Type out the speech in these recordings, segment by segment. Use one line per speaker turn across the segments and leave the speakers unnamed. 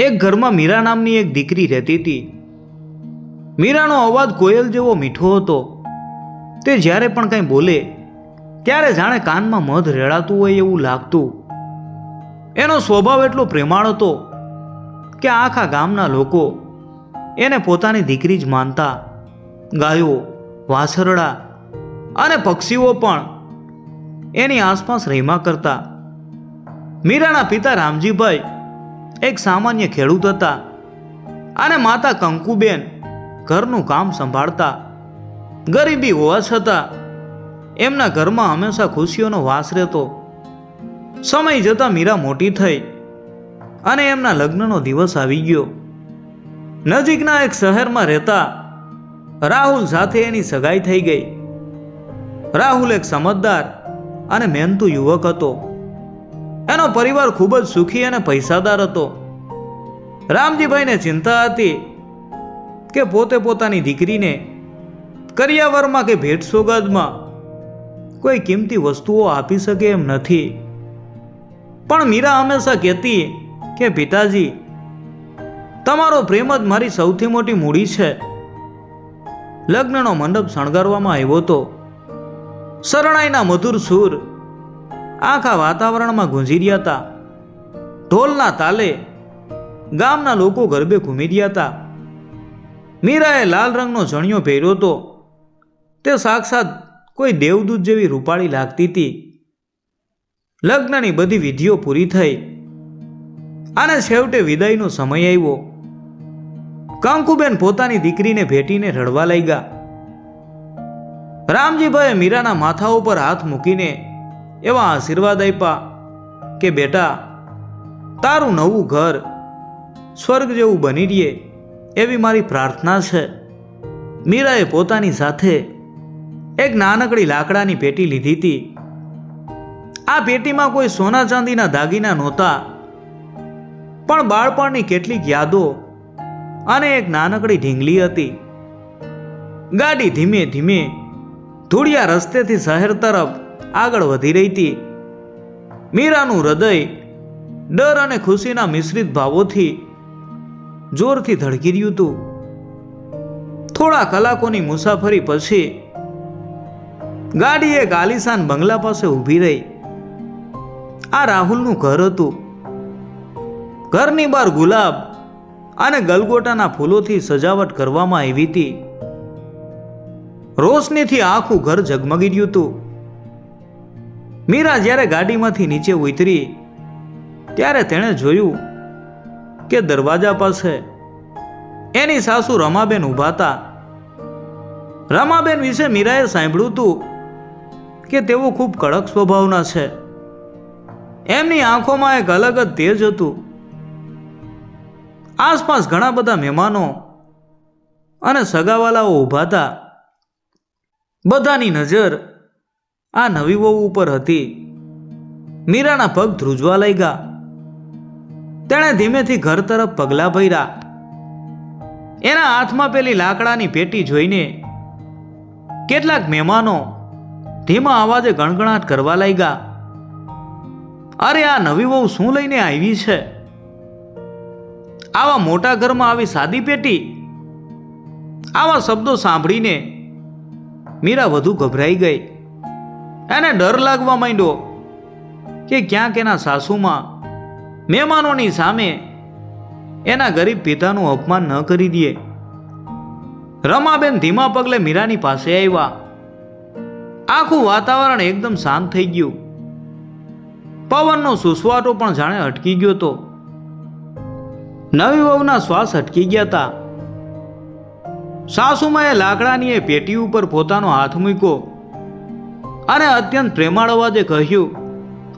એક ઘરમાં મીરા નામની એક દીકરી રહેતી હતી. મીરાનો અવાજ કોયલ જેવો મીઠો હતો. તે જ્યારે પણ કંઈ બોલે ત્યારે જાણે કાનમાં મધ રેડાતું હોય એવું લાગતું. એનો સ્વભાવ એટલો પ્રેમાળ હતો કે આખા ગામના લોકો એને પોતાની દીકરી જ માનતા. ગાયો, વાછરડા અને પક્ષીઓ પણ એની આસપાસ રમ્યા કરતા. મીરાના પિતા રામજીભાઈ એક સામાન્ય ખેડૂત હતા અને માતા કંકુબેન ઘરનું કામ સંભાળતા. ગરીબી હોવા છતાં એમના ઘરમાં હંમેશા ખુશીઓનો વાસ રહેતો. સમય જતાં મીરા મોટી થઈ અને એમના લગ્નનો દિવસ આવી ગયો. નજીકના એક શહેરમાં રહેતા રાહુલ સાથે એની સગાઈ થઈ ગઈ. રાહુલ એક સમજદાર અને મહેનતુ યુવક હતો. એનો પરિવાર ખૂબ જ સુખી અને પૈસાદાર હતો. રામજીભાઈને ચિંતા હતી કે પોતે પોતાની દીકરીને કરિયાવરમાં કે ભેટ સોગાદમાં કોઈ કિંમતી વસ્તુઓ આપી શકે એમ નથી. પણ મીરા હંમેશા કહેતી કે પિતાજી, તમારો પ્રેમ જ મારી સૌથી મોટી મૂડી છે. લગ્નનો મંડપ શણગારવામાં આવ્યો હતો. શરણાઈના મધુર સૂર આખા વાતાવરણમાં ગુંજી રહ્યા હતા. ઢોલના તાલે ગામના લોકો ગરબે ઘૂમી રહ્યા હતા. મીરાએ લાલ રંગનો જણિયો પહેર્યો હતો. તે સાક્ષાત કોઈ દેવદૂત જેવી રૂપાળી લાગતી હતી. લગ્નની બધી વિધિઓ પૂરી થઈ અને છેવટે વિદાયનો સમય આવ્યો. કંકુબેન પોતાની દીકરીને ભેટીને રડવા લાગ્યા. રામજીભાઈએ મીરાના માથા ઉપર હાથ મૂકીને એવા આશીર્વાદ આપ્યા કે બેટા, તારું નવું ઘર સ્વર્ગ જેવું બની રહે એવી મારી પ્રાર્થના છે. મીરાએ પોતાની સાથે એક નાનકડી લાકડાની પેટી લીધી હતી. આ પેટીમાં કોઈ સોના ચાંદીના દાગીના નહોતા, પણ બાળપણની કેટલીક યાદો અને એક નાનકડી ઢીંગલી હતી. ગાડી ધીમે ધીમે ધૂળિયા રસ્તેથી શહેર તરફ આગળ વધી રહી હતી. મીરાનું હૃદય ડર અને ખુશીના મિશ્રિત ભાવોથી જોરથી ધડકી રહ્યું હતું. થોડા કલાકોની મુસાફરી પછી ગાડી એક આલીશાન બંગલા પાસે ઊભી રહી. આ રાહુલનું ઘર હતું. ઘરની બહાર ગુલાબ અને ગલગોટાના ફૂલોથી સજાવટ કરવામાં આવી હતી. રોશનીથી આખું ઘર ઝગમગી રહ્યું હતું. મીરા જ્યારે ગાડીમાંથી નીચે ઉતરી ત્યારે તેણે જોયું કે દરવાજા પાસે એની સાસુ રમાબેન ઊભા હતા. રમાબેન વિશે મીરાએ સાંભળ્યું હતું કે તેઓ ખૂબ કડક સ્વભાવના છે. એમની આંખોમાં એક અલગ જ તેજ હતું. આસપાસ ઘણા બધા મહેમાનો અને સગાવાલાઓ ઊભા હતા. બધાની નજર આ નવી વહુ ઉપર હતી. મીરાના પગ ધ્રુજવા લાગ્યા. તેણે ધીમેથી ઘર તરફ પગલાં ભર્યા. એના હાથમાં પેલી લાકડાની પેટી જોઈને કેટલાક મહેમાનો ધીમા અવાજે ગણગણાટ કરવા લાગ્યા. અરે, આ નવી વહુ શું લઈને આવી છે? આવા મોટા ઘરમાં આવી સાદી પેટી? આવા શબ્દો સાંભળીને મીરા વધુ ગભરાઈ ગઈ. એને ડર લાગવા માંડ્યો કે ક્યાંક એના સાસુમાં મહેમાનોની સામે એના ગરીબ પિતાનું અપમાન ન કરી દે. રમાબેન ધીમા પગલે મીરાની પાસે આવ્યા. આખું વાતાવરણ એકદમ શાંત થઈ ગયું. પવનનો સુસવાટો પણ જાણે અટકી ગયો હતો. નવી વહુના શ્વાસ અટકી ગયા હતા. સાસુમાએ લાકડાની એ પેટી ઉપર પોતાનો હાથ મૂક્યો અને અત્યંત પ્રેમાળ અવાજે કહ્યું,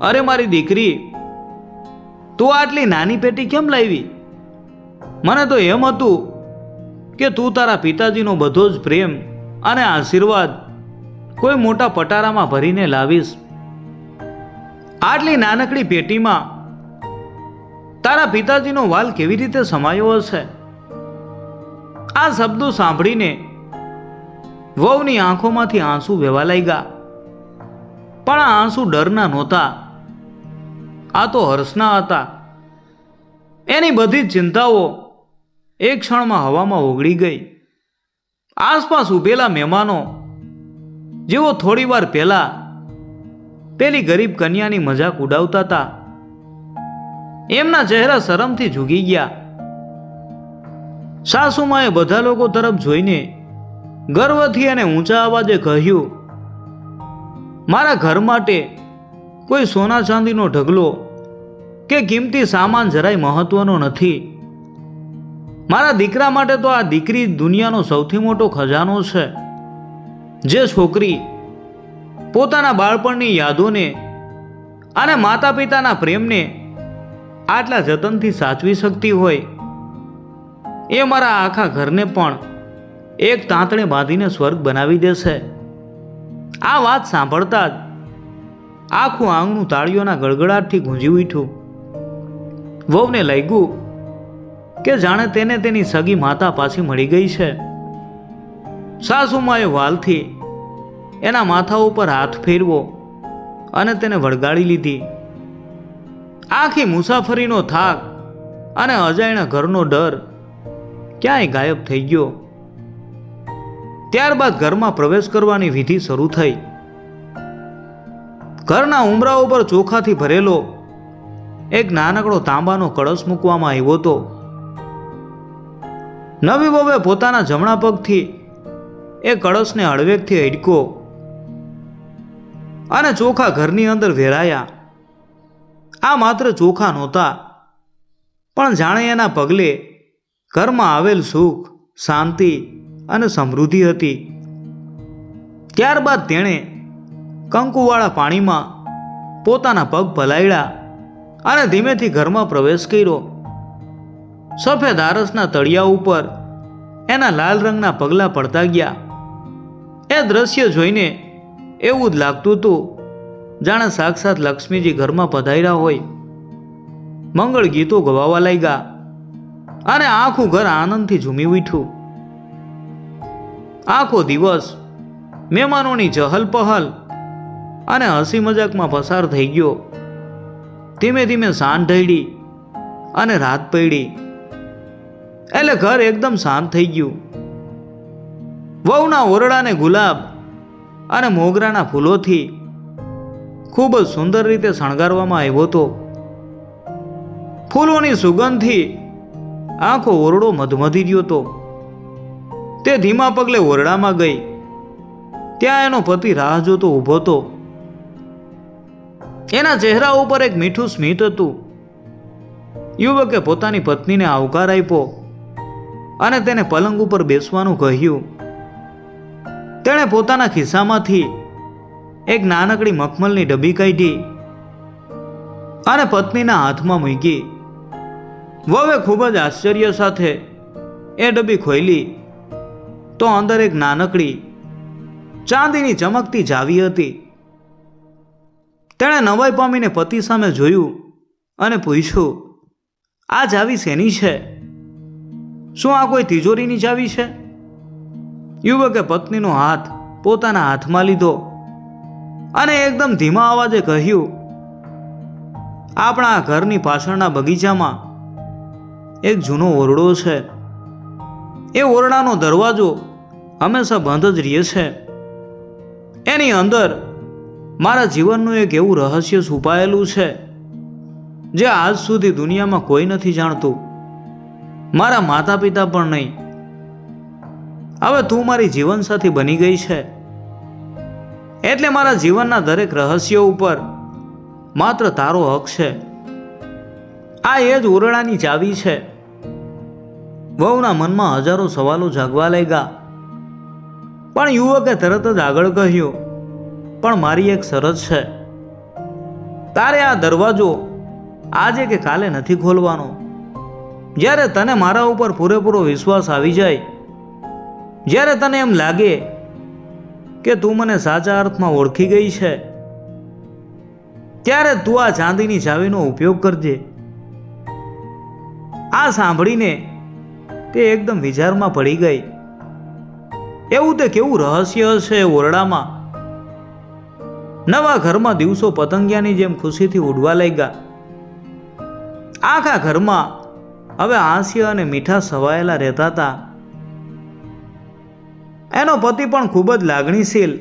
અરે મારી દીકરી, તું આટલી નાની પેટી કેમ લાવી? મને તો એમ હતું કે તું તારા પિતાજીનો બધો જ પ્રેમ અને આશીર્વાદ કોઈ મોટા પટારામાં ભરીને લાવીશ. આટલી નાનકડી પેટીમાં તારા પિતાજીનો વાલ કેવી રીતે સમાયો હશે? આ શબ્દો સાંભળીને વહુની આંખોમાંથી આંસુ વહેવા લાગ્યા. પણ આ આંસુ ડરના નહોતા, આ તો હર્ષના હતા. એની બધી જ ચિંતાઓ એક ક્ષણમાં હવામાં ઓગળી ગઈ. આસપાસ ઊભેલા મહેમાનો જેઓ થોડી વાર પહેલા પેલી ગરીબ કન્યાની મજાક ઉડાવતા હતા, એમના ચહેરા શરમથી ઝૂકી ગયા. સાસુમાએ બધા લોકો તરફ જોઈને ગર્વથી અને ઊંચા અવાજે કહ્યું, મારા ઘર માટે કોઈ સોના ચાંદીનો ઢગલો કે કિંમતી સામાન જરાય મહત્વનો નથી. મારા દીકરા માટે તો આ દીકરી દુનિયાનો સૌથી મોટો ખજાનો છે. જે છોકરી પોતાના બાળપણની યાદોને અને માતા પિતાના પ્રેમને આટલા જતનથી સાચવી શકતી હોય, એ મારા આખા ઘરને પણ એક તાંતણે બાંધીને સ્વર્ગ બનાવી દેશે. આ વાત સાંભળતા જ આખું આંગણું તાળીઓના ગડગડાટથી ગુંજી ઉઠ્યું. વહુને લાગ્યું કે જાણે તેને તેની સગી માતા પાછી મળી ગઈ છે. સાસુમાએ વાલથી એના માથા ઉપર હાથ ફેરવો અને તેને વળગાડી લીધી. આખી મુસાફરીનો થાક અને અજાણ્યા ઘરનો ડર ક્યાંય ગાયબ થઈ ગયો. ત્યારબાદ ઘરમાં પ્રવેશ કરવાની વિધિ શરૂ થઈ. ઘરના ઉંબરા ઉપર ચોખાથી ભરેલો એક નાનકડો તાંબાનો કળશ મૂકવામાં આવ્યો હતો. નવી વહુએ પોતાના જમણા પગથી એ કળશને હળવેકથી અડક્યો અને ચોખા ઘરની અંદર વેરાયા. આ માત્ર ચોખા નહોતા, પણ જાણે એના પગલે ઘરમાં આવેલ સુખ, શાંતિ અને સમૃદ્ધિ હતી. ત્યારબાદ તેણે કંકુવાળા પાણીમાં પોતાના પગ પલાળ્યા અને ધીમેથી ઘરમાં પ્રવેશ કર્યો. સફેદ આરસના તળિયા ઉપર એના લાલ રંગના પગલાં પડતા ગયા. એ દ્રશ્ય જોઈને એવું જ લાગતું હતું જાણે સાક્ષાત લક્ષ્મીજી ઘરમાં પધાર્યા હોય. મંગળ ગીતો ગવાવા લાગ્યા અને આખું ઘર આનંદથી ઝૂમી ઉઠ્યું. આખો દિવસ મહેમાનોની ચહલ પહલ અને હસી મજાકમાં પસાર થઈ ગયો. ધીમે ધીમે સાંજ ઢળી અને રાત પડી એટલે ઘર એકદમ શાંત થઈ ગયું. વહુના ઓરડાને ગુલાબ અને મોગરાના ફૂલોથી ખૂબ જ સુંદર રીતે શણગારવામાં આવ્યો હતો. ફૂલોની સુગંધથી આખો ઓરડો મધમધી રહ્યો હતો. તે ધીમા પગલે ઓરડામાં ગઈ. ત્યાં એનો પતિ રાહ જોતો ઊભો હતો. એના ચહેરા ઉપર એક મીઠું સ્મિત હતું. યુવકે પોતાની પત્નીને આવકાર આપ્યો અને તેને પલંગ ઉપર બેસવાનું કહ્યું. તેણે પોતાના ખિસ્સામાંથી એક નાનકડી મખમલની ડબ્બી કાઢી અને પત્નીના હાથમાં મૂકી. વહુએ ખૂબ જ આશ્ચર્ય સાથે એ ડબ્બી ખોલી તો અંદર એક નાનકડી ચાંદીની ચમકતી જાવી હતી. તેણે નવાઈ પામીને પતિ સામે જોયું અને પૂછ્યું, આ જાવી શેની છે? શું આ કોઈ તિજોરીની ચાવી છે? યુવકે પત્નીનો હાથ પોતાના હાથમાં લીધો અને એકદમ ધીમા અવાજે કહ્યું, આપણા ઘરની પાછળના બગીચામાં એક જૂનો ઓરડો છે. એ ઓરડાનો દરવાજો હંમેશા બંધ જ રહે છે. એની અંદર મારા જીવનનું એક એવું રહસ્ય છુપાયેલું છે જે આજ સુધી દુનિયામાં કોઈ નથી જાણતું, મારા માતા પિતા પણ નહીં. હવે તું મારી જીવનસાથી બની ગઈ છે એટલે મારા જીવનના દરેક રહસ્યો ઉપર માત્ર તારો હક છે. આ એ જ ઓરડાની ચાવી છે. વહુના મનમાં હજારો સવાલો જાગવા લાગ્યા, પણ યુવકે તરત જ આગળ કહ્યું, પણ મારી એક શરત છે. તારે આ દરવાજો આજે કે કાલે નથી ખોલવાનો. જ્યારે તને મારા ઉપર પૂરેપૂરો વિશ્વાસ આવી જાય, જ્યારે તને એમ લાગે કે તું મને સાચા અર્થમાં ઓળખી ગઈ છે, ત્યારે તું આ ચાંદીની ચાવીનો ઉપયોગ કરજે. આ સાંભળીને તે એકદમ વિચારમાં પડી ગઈ. એવું તે કેવું રહસ્ય હશે ઓરડામાં? નવા ઘરમાં દિવસો પતંગિયાની જેમ ખુશીથી ઉડવા લાગ્યા. આખા ઘરમાં હવે હાસ્ય અને મીઠા સવાયેલા રહેતા હતા. એનો પતિ પણ ખૂબ જ લાગણીશીલ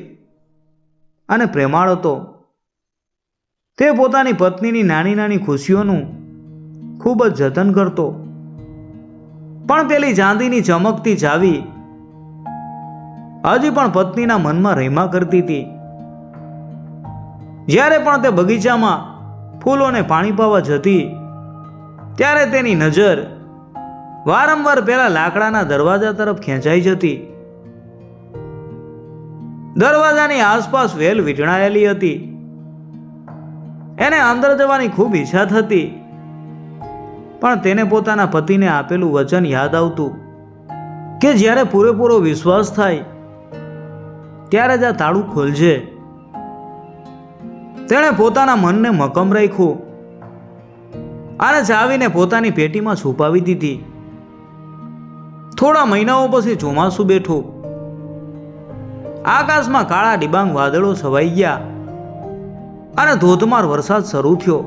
અને પ્રેમાળ હતો. તે પોતાની પત્નીની નાની નાની ખુશીઓનું ખૂબ જ જતન કરતો. પણ પેલી ચાંદીની ચમકતી ચાવી હજી પણ પત્નીના મનમાં રમ્યા કરતી હતી. જ્યારે પણ તે બગીચામાં ફૂલોને પાણી પાવા જતી ત્યારે તેની નજર વારંવાર પેલા લાકડાના દરવાજા તરફ ખેંચાઈ જતી. દરવાજાની આસપાસ વેલ વીંટળાયેલી હતી. એને અંદર જવાની ખૂબ ઈચ્છા થતી, પણ તેને પોતાના પતિને આપેલું વચન યાદ આવતું કે જ્યારે પૂરેપૂરો વિશ્વાસ થાય ત્યારે જ આ તાળું ખોલજે. તેણે પોતાના મનને મક્કમ રાખ્યું અને ચાવીને પોતાની પેટીમાં છુપાવી દીધી. થોડા મહિનાઓ પછી ચોમાસું બેઠું. આકાશમાં કાળા ડિબાંગ વાદળો છવાઈ ગયા અને ધોધમાર વરસાદ શરૂ થયો.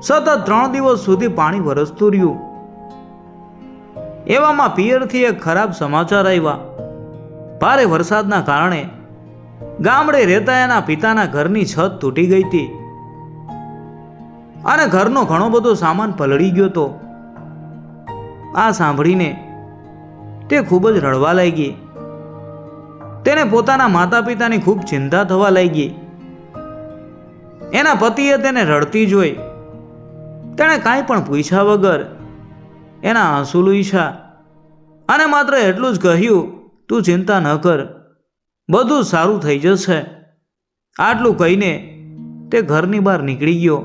સતત 3 દિવસ સુધી પાણી વરસતું રહ્યું. એવામાં પિયરથી એક ખરાબ સમાચાર આવ્યા. ભારે વરસાદના કારણે ગામડે રહેતા એના પિતાના ઘરની છત તૂટી ગઈ હતી અને ઘરનો ઘણો બધો સામાન પલળી ગયો હતો. આ સાંભળીને તે ખૂબ જ રડવા લાગી. તેને પોતાના માતા પિતાની ખૂબ ચિંતા થવા લાગી. એના પતિએ તેને રડતી જોઈ તેણે કાંઈ પણ પૂછ્યા વગર એના આંસુ લૂછ્યા અને માત્ર એટલું જ કહ્યું, તું ચિંતા ન કર, બધું સારું થઈ જશે. આટલું કહીને તે ઘરની બહાર નીકળી ગયો.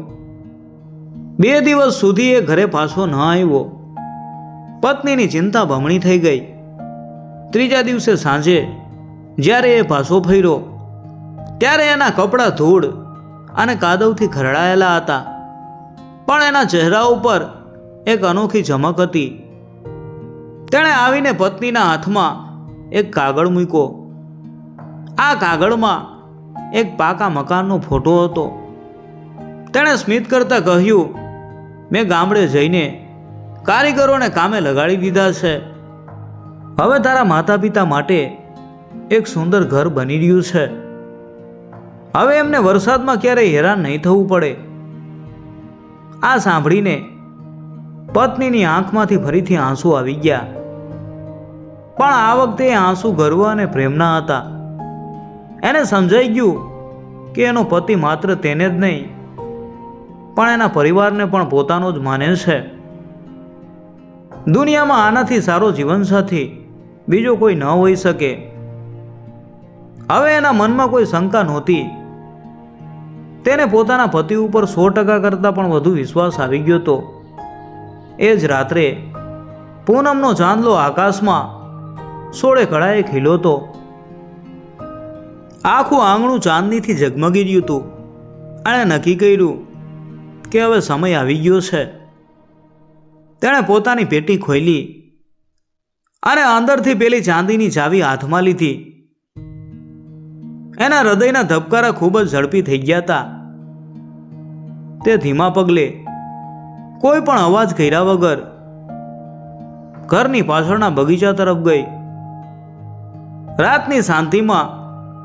2 દિવસ સુધી એ ઘરે પાછો ન આવ્યો. પત્નીની ચિંતા બમણી થઈ ગઈ. 3જા દિવસે સાંજે જ્યારે એ પાછો ફર્યો ત્યારે એના કપડાં ધૂળ અને કાદવથી ખરડાયેલા હતા, પણ એના ચહેરા ઉપર એક અનોખી ચમક હતી. તેણે આવીને પત્નીના હાથમાં એક કાગળ મૂક્યો. આ કાગળમાં એક પાકા મકાનનો ફોટો હતો. તેણે સ્મિત કરતા કહ્યું, મેં ગામડે જઈને કારીગરોને કામે લગાડી દીધા છે. હવે તારા માતા પિતા માટે એક સુંદર ઘર બની રહ્યું છે. હવે એમને વરસાદમાં ક્યારેય હેરાન નહીં થવું પડે. આ સાંભળીને પત્નીની આંખમાંથી ફરીથી આંસુ આવી ગયા, પણ આ વખતે એ આંસુ ગર્વ અને પ્રેમના હતા. એને સમજાઈ ગયું કે એનો પતિ માત્ર તેને જ નહીં પણ એના પરિવારને પણ પોતાનો જ માને છે. દુનિયામાં આનાથી સારો જીવનસાથી બીજો કોઈ ન હોઈ શકે. હવે એના મનમાં કોઈ શંકા નહોતી. તેને પોતાના પતિ ઉપર 100% કરતાં પણ વધુ વિશ્વાસ આવી ગયો હતો. એ જ રાત્રે પૂનમનો ચાંદલો આકાશમાં 16 કળાએ ખીલ્યો હતો. આખું આંગણું ચાંદનીથી ઝગમગી રહ્યું હતું અને નક્કી કર્યું કે હવે સમય આવી ગયો છે. તેણે પોતાની પેટી ખોલી અને અંદરથી પેલી ચાંદીની ચાવી હાથમાં લીધી. એના હૃદયના ધબકારા ખૂબ જ ઝડપી થઈ ગયા હતા. તે ધીમા પગલે કોઈ પણ અવાજ કર્યા વગર ઘરની પાછળના બગીચા તરફ ગઈ. રાતની શાંતિમાં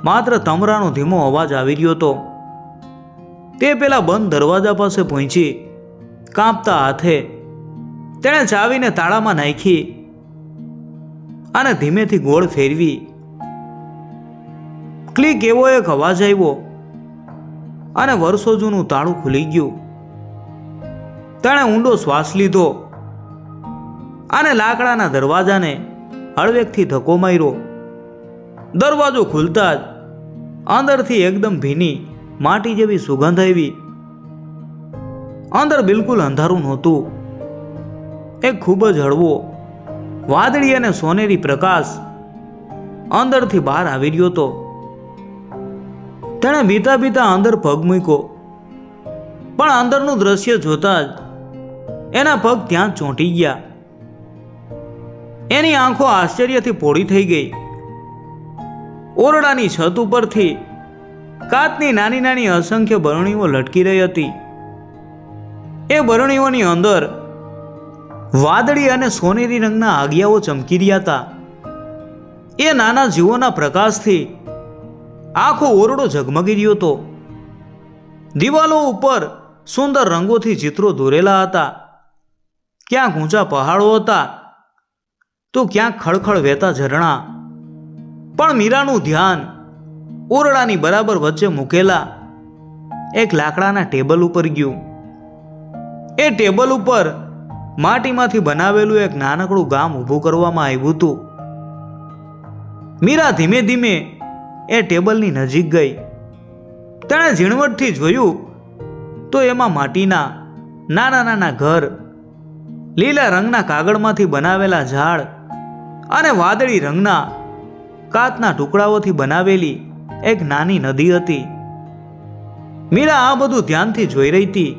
માત્ર તમરાનો ધીમો અવાજ આવી રહ્યો હતો. તે પેલા બંધ દરવાજા પાસે પહોંચી કાંપતા હાથે તેણે ચાવીને તાળામાં નાખી અને ધીમેથી ગોળ ફેરવી. ક્લિક એવો એક અવાજ આવ્યો અને વર્ષો જૂનું તાળું ખુલી ગયું. તેણે ઊંડો શ્વાસ લીધો અને લાકડાના દરવાજાને હળવેકથી ધક્કો માર્યો. દરવાજો ખુલતા જ અંદરથી એકદમ ભીની માટી જેવી સુગંધ આવી. અંદર બિલકુલ અંધારું નહોતું. એક ખૂબ જ હળવો વાદળી અને સોનેરી પ્રકાશ અંદરથી બહાર આવી રહ્યો હતો. તેણે બીતા બીતા અંદર પગ મૂક્યો, પણ અંદરનું દ્રશ્ય જોતા જ એના પગ ત્યાં જ ચોંટી ગયા. એની આંખો આશ્ચર્યથી પોળી થઈ ગઈ. ઓરડાની છત ઉપરથી કાચની નાની નાની અસંખ્ય બરણીઓ લટકી રહી હતી. એ બરણીઓની અંદર વાદળી અને સોનેરી રંગના આગિયાઓ ચમકી રહ્યા હતા. એ નાના જીવોના પ્રકાશથી આખો ઓરડો ઝગમગી રહ્યો હતો. દિવાલો ઉપર સુંદર રંગોથી ચિત્રો દોરેલા હતા. ક્યાંક ઊંચા પહાડો હતા તો ક્યાંક ખળખળ વહેતા ઝરણા. પણ મીરાનું ધ્યાન ઓરડાની બરાબર વચ્ચે મૂકેલા એક લાકડાના ટેબલ ઉપર ગયું. એ ટેબલ ઉપર માટીમાંથી બનાવેલું એક નાનકડું ગામ ઊભું કરવામાં આવ્યું હતું. મીરા ધીમે ધીમે એ ટેબલની નજીક ગઈ. તેણે ઝીણવટથી જોયું તો એમાં માટીના નાના નાના ઘર, લીલા રંગના કાગળમાંથી બનાવેલા ઝાડ અને વાદળી રંગના કાચના ટુકડાઓથી બનાવેલી એક નાની નદી હતી. મીરા આ બધું ધ્યાનથી જોઈ રહી હતી.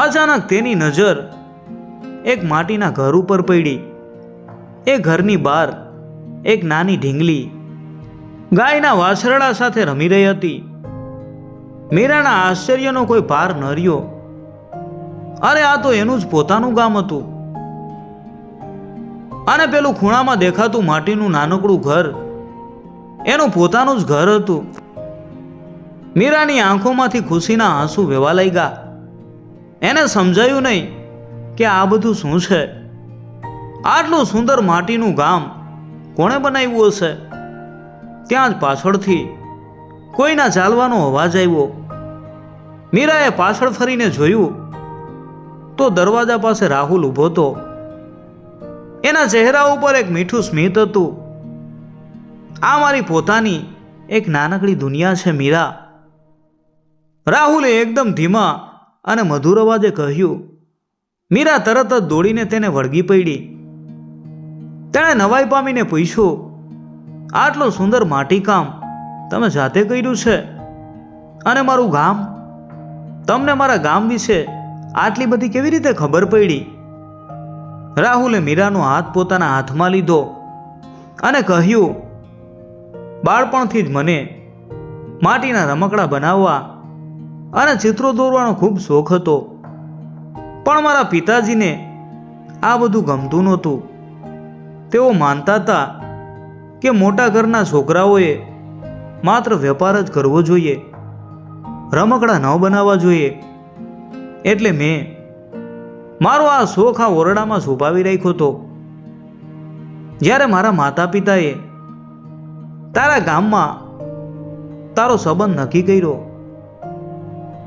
અચાનક તેની નજર એક માટીના ઘર ઉપર પડી. એ ઘરની બહાર એક નાની ઢીંગલી ગાયના વાછરડા સાથે રમી રહી હતી. મીરાના આશ્ચર્યનો કોઈ પાર ન રહ્યો. અરે આ તો એનું જ પોતાનું ગામ હતું. અને પેલું ખૂણામાં દેખાતું માટીનું નાનકડું ઘર એનું પોતાનું જ ઘર હતું. મીરાની આંખોમાંથી ખુશીના આંસુ વહેવા લાગ્યા. એને સમજાયું નહીં કે આ બધું શું છે. આટલું સુંદર માટીનું ગામ કોણે બનાવ્યું હશે? ત્યાં જ પાછળથી કોઈના ચાલવાનો અવાજ આવ્યો. મીરાએ પાછળ ફરીને જોયું તો દરવાજા પાસે રાહુલ ઊભો હતો. એના ચહેરા ઉપર એક મીઠું સ્મિત હતું. આ મારી પોતાની એક નાનકડી દુનિયા છે મીરા. રાહુલે એકદમ ધીમા અને મધુર અવાજે કહ્યું. મીરા તરત જ દોડીને તેને વળગી પડી. તેણે નવાઈ પામીને પૂછ્યું, આટલું સુંદર માટીકામ તમે જાતે કર્યું છે? અને મારું ગામ? તમને મારા ગામ વિશે આટલી બધી કેવી રીતે ખબર પડી? રાહુલે મીરાનો હાથ પોતાના હાથમાં લીધો અને કહ્યું, બાળપણથી જ મને માટીના રમકડા બનાવવા અને ચિત્રો દોરવાનો ખૂબ શોખ હતો. પણ મારા પિતાજીને આ બધું ગમતું નહોતું. તેઓ માનતા હતા કે મોટા ઘરના છોકરાઓએ માત્ર વેપાર જ કરવો જોઈએ, રમકડા ન બનાવવા જોઈએ. એટલે મેં મારો આ શોખ આ ઓરડામાં છુપાવી રાખ્યો હતો. જ્યારે મારા માતા પિતાએ તારા ગામમાં તારો સંબંધ નક્કી કર્યો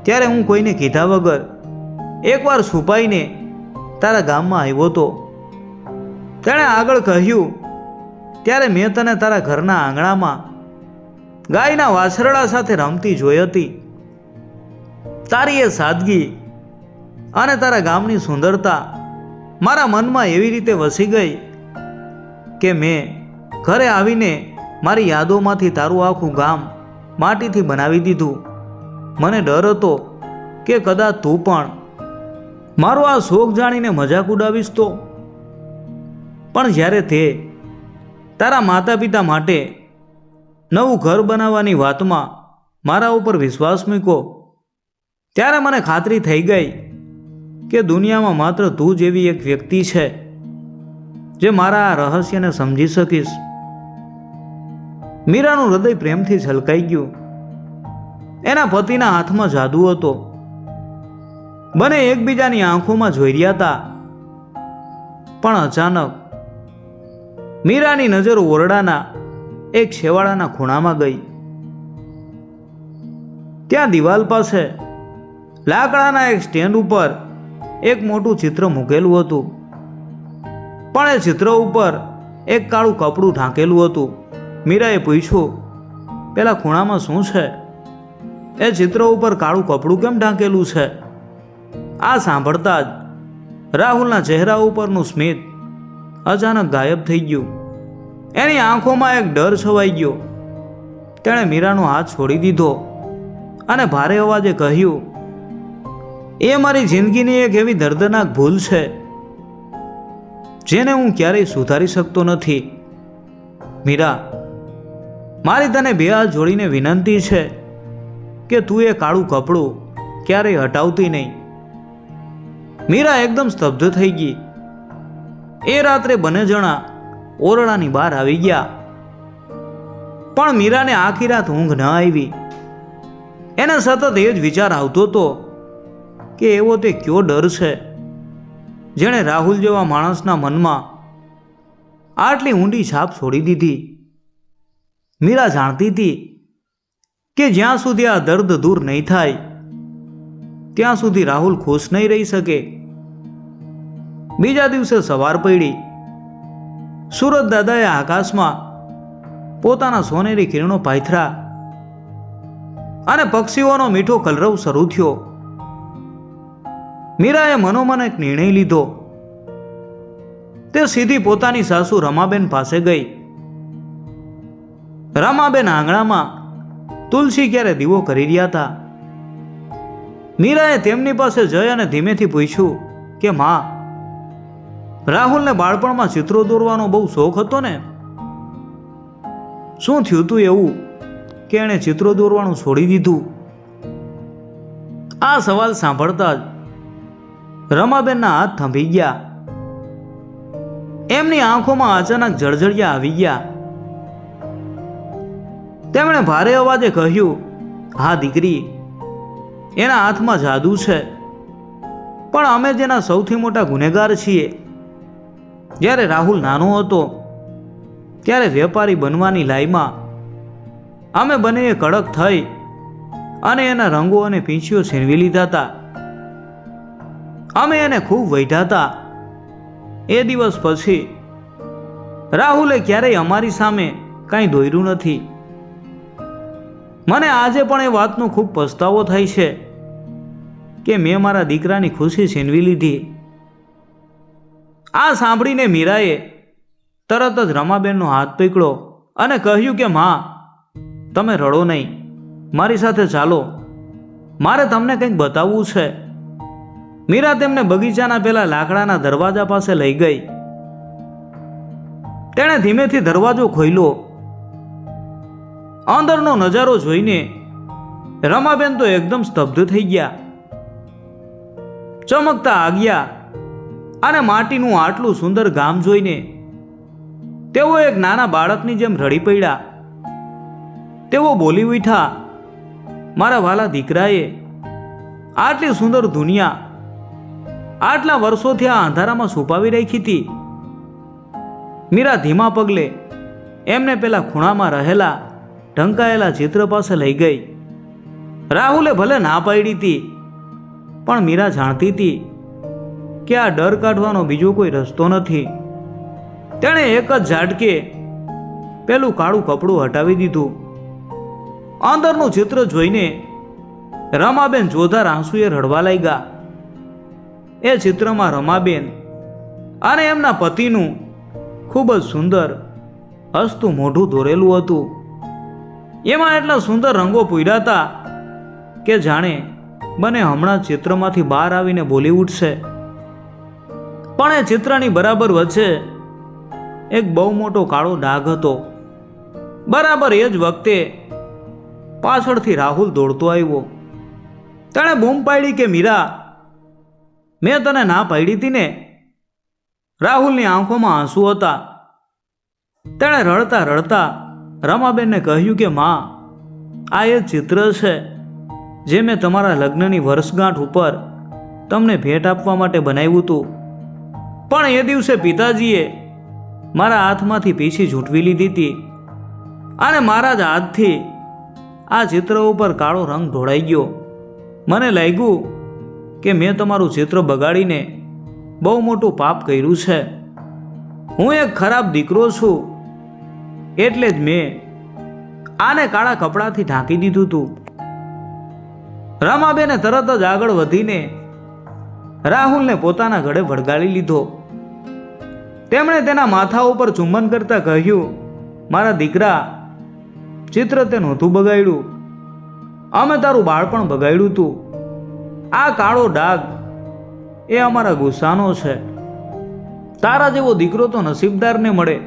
ત્યારે હું કોઈને કીધા વગર એકવાર છુપાઈને તારા ગામમાં આવ્યો હતો. તેણે આગળ કહ્યું, ત્યારે મેં તને તારા ઘરના આંગણામાં ગાયના વાછરડા સાથે રમતી જોઈ હતી. તારી એ સાદગી અને તારા ગામની સુંદરતા મારા મનમાં એવી રીતે વસી ગઈ કે મેં ઘરે આવીને મારી યાદોમાંથી તારું આખું ગામ માટીથી બનાવી દીધું. મને ડર હતો કે કદાચ તું પણ મારો આ શોખ જાણીને મજાક ઉડાવીશ તો. પણ જ્યારે તે તારા માતા પિતા માટે નવું ઘર બનાવવાની વાતમાં મારા ઉપર વિશ્વાસ મૂક્યો ત્યારે મને ખાતરી થઈ ગઈ કે દુનિયામાં માત્ર તું જ એવી એક વ્યક્તિ છે જે મારા આ રહસ્યને સમજી શકીશ. મીરાનું હૃદય પ્રેમથી છલકાઈ ગયું. એના પતિના હાથમાં જાદુ હતો. બંને એકબીજાની આંખોમાં જોઈ રહ્યા હતા. પણ અચાનક મીરાની નજર ઓરડાના એક છેવાડાના ખૂણામાં ગઈ. ત્યાં દિવાલ પાસે લાકડાના એક સ્ટેન્ડ ઉપર એક મોટું ચિત્ર મૂકેલું હતું. પણ એ ચિત્ર ઉપર એક કાળું કપડું ઢાંકેલું હતું. મીરાએ પૂછ્યું, પેલા ખૂણામાં શું છે? એ ચિત્ર ઉપર કાળું કપડું કેમ ઢાંકેલું છે? આ સાંભળતા જ રાહુલના ચહેરા ઉપરનું સ્મિત અચાનક ગાયબ થઈ ગયું. એની આંખોમાં એક ડર છવાઈ ગયો. તેણે મીરાનો હાથ છોડી દીધો અને ભારે અવાજે કહ્યું, એ મારી જિંદગીની એક એવી દર્દનાક ભૂલ છે જેને હું ક્યારેય સુધારી શકતો નથી. મીરા, મારી તને બે હાથ જોડીને વિનંતી છે કે તું એ કાળું કપડું ક્યારેય હટાવતી નહીં. મીરા એકદમ સ્તબ્ધ થઈ ગઈ. એ રાત્રે બંને જણા ઓરડાની બહાર આવી ગયા. પણ મીરાને આખી રાત ઊંઘ ન આવી. એને સતત એ જ વિચાર આવતો હતો કે એવો તે કયો ડર છે જેણે રાહુલ જેવા માણસના મનમાં આટલી ઊંડી છાપ છોડી દીધી. મીરા જાણતી હતી કે જ્યાં સુધી આ દર્દ દૂર નહીં થાય ત્યાં સુધી રાહુલ ખુશ નહીં રહી શકે. બીજા દિવસે સવાર પડી. સુરત દાદાએ આકાશમાં પોતાના સોનેરી કિરણો પાથર્યા અને પક્ષીઓનો મીઠો કલરવ શરૂ થયો. મીરાએ મનોમન એક નિર્ણય લીધો. તે સીધી પોતાની સાસુ રમાબેન પાસે ગઈ. રમાબેન આંગણામાં તુલસી ક્યારે દીવો કરી રહ્યા હતા. મીરાએ તેમની પાસે જઈ અને ધીમેથી પૂછ્યું કે માં, રાહુલને બાળપણમાં ચિત્રો દોરવાનો બહુ શોખ હતો ને? શું થયું તું એવું કે એણે ચિત્રો દોરવાનું છોડી દીધું? આ સવાલ સાંભળતા જ રમાબેનના હાથ થંભી ગયા. એમની આંખોમાં અચાનક જળજળિયા આવી ગયા. તેમણે ભારે અવાજે કહ્યું, હા દીકરી, એના હાથમાં જાદુ છે, પણ અમે જેના સૌથી મોટા ગુનેગાર છીએ. જ્યારે રાહુલ નાનો હતો ત્યારે વેપારી બનવાની લાઈમાં અમે બંનેએ કડક થઈ અને એના રંગો અને પીંછીઓ છીનવી લીધા હતા. અમે એને ખૂબ વઢ્યા હતા. એ દિવસ પછી રાહુલે ક્યારેય અમારી સામે કાંઈ દોર્યું નથી. મને આજે પણ એ વાતનો ખૂબ પસ્તાવો થાય છે કે મેં મારા દીકરાની ખુશી છીનવી લીધી. આ સાંભળીને મીરાએ તરત જ રમાબેનનો હાથ પકડ્યો અને કહ્યું કે માં, તમે રડો નહીં, મારી સાથે ચાલો, મારે તમને કંઈક બતાવવું છે. મીરા તેમને બગીચાના પેલા લાકડાના દરવાજા પાસે લઈ ગઈ. તેણે ધીમેથી દરવાજો ખોલ્યો. અંદરનો નજારો જોઈને રમાબેન તો એકદમ સ્તબ્ધ થઈ ગયા. ચમકતા આગિયા અને માટીનું આટલું સુંદર ગામ જોઈને તેઓ એક નાના બાળકની જેમ રડી પડ્યા. તેઓ બોલી ઉઠ્યા, મારા વાલા દીકરાએ આટલી સુંદર દુનિયા આટલા વર્ષોથી આ અંધારામાં છુપાવી રાખી હતી. મીરા ધીમા પગલે એમને પેલા ખૂણામાં રહેલા ઢંકાયેલા ચિત્ર પાસે લઈ ગઈ. રાહુલે ભલે ના પાડી હતી, પણ મીરા જાણતી હતી કે આ ડર કાઢવાનો બીજો કોઈ રસ્તો નથી. તેણે એક જ ઝાટકે પેલું કાળું કપડું હટાવી દીધું. અંદરનું ચિત્ર જોઈને રમાબેન જોરદાર આંસુએ રડવા લાગ્યા. એ ચિત્રમાં રમાબેન અને એમના પતિનું ખૂબ જ સુંદર હસતું મોઢું દોરેલું હતું. એમાં એટલા સુંદર રંગો પૂર્યા હતા કે જાણે બંને હમણાં ચિત્રમાંથી બહાર આવીને બોલી ઉઠશે. પણ એ ચિત્રની બરાબર વચ્ચે એક બહુ મોટો કાળો ડાઘ હતો. બરાબર એ જ વખતે પાછળથી રાહુલ દોડતો આવ્યો. તેણે બૂમ પાડી કે મીરા, મેં તને ના પાડી હતી ને? રાહુલની આંખોમાં આંસુ હતા. તેણે રડતા રડતા રમાબેનને કહ્યું કે માં, આ એ ચિત્ર છે જે મેં તમારા લગ્નની વર્ષગાંઠ ઉપર તમને ભેટ આપવા માટે બનાવ્યું હતું. પણ એ દિવસે પિતાજીએ મારા હાથમાંથી પીછી ઝૂંટવી લીધી હતી અને મારા જ હાથથી આ ચિત્ર ઉપર કાળો રંગ ઢોળાઈ ગયો. મને લાગ્યું કે મેં તમારું ચિત્ર બગાડીને બહુ મોટું પાપ કર્યું છે. હું એક ખરાબ દીકરો છું, એટલે જ મેં આને કાળા કપડાથી ઢાંકી દીધું હતું. રમાબેને તરત જ આગળ વધીને રાહુલને પોતાના ગળે વળગાડી લીધો. તેમણે તેના માથા ઉપર ચુંબન કરતા કહ્યું, મારા દીકરા, ચિત્ર તે નહોતું બગાડ્યું, અમે તારું બાળપણ બગાડ્યું હતું. આ કાળો ડાઘ એ અમારા ગુસ્સાનો છે. તારા જેવો દીકરો તો નસીબદારને મળે.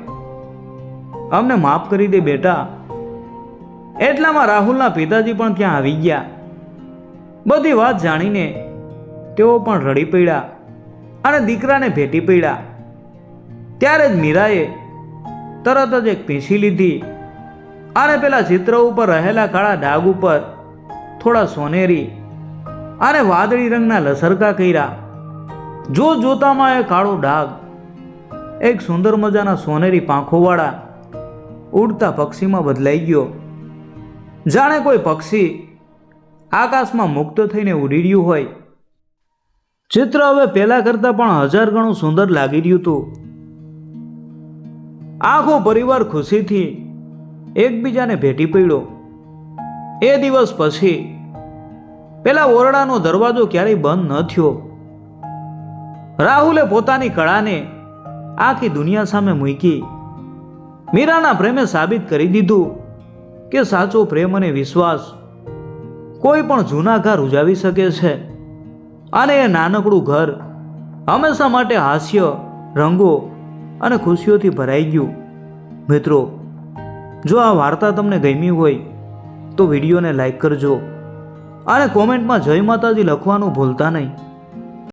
અમને માફ કરી દે બેટા. એટલામાં રાહુલના પિતાજી પણ ત્યાં આવી ગયા. બધી વાત જાણીને તેઓ પણ રડી પડ્યા અને દીકરાને ભેટી પડ્યા. ત્યારે જ મીરાએ તરત જ એક પીંછી લીધી અને પેલા ચિત્ર ઉપર રહેલા કાળા ડાઘ ઉપર થોડા સોનેરી અને વાદળી રંગના લસરકા કર્યા. જોતામાં એ કાળો ડાઘ એક સુંદર મજાના સોનેરી પાંખોવાળા ઉડતા પક્ષીમાં બદલાઈ ગયો. જાણે કોઈ પક્ષી આકાશમાં મુક્ત થઈને ઉડી રહ્યું હોય. ચિત્ર હવે પહેલા કરતાં પણ 1000 ગણું સુંદર લાગી રહ્યું હતું. આખો પરિવાર ખુશીથી એકબીજાને ભેટી પડ્યો. એ દિવસ પછી પેલા ઓરડાનો દરવાજો ક્યારેય બંધ ન થયો. રાહુલે પોતાની કળાને આખી દુનિયા સામે મૂકી. મીરાના પ્રેમે સાબિત કરી દીધું કે સાચો પ્રેમ અને વિશ્વાસ કોઈ પણ જૂના ઘર ઉજાવી શકે છે. અને એ નાનકડું ઘર હંમેશા માટે હાસ્ય, રંગો અને ખુશીઓથી ભરાઈ ગયું. મિત્રો, જો આ વાર્તા તમને ગમી હોય તો વિડીયોને લાઈક કરજો અને કોમેન્ટમાં જય માતાજી લખવાનું ભૂલતા નહીં.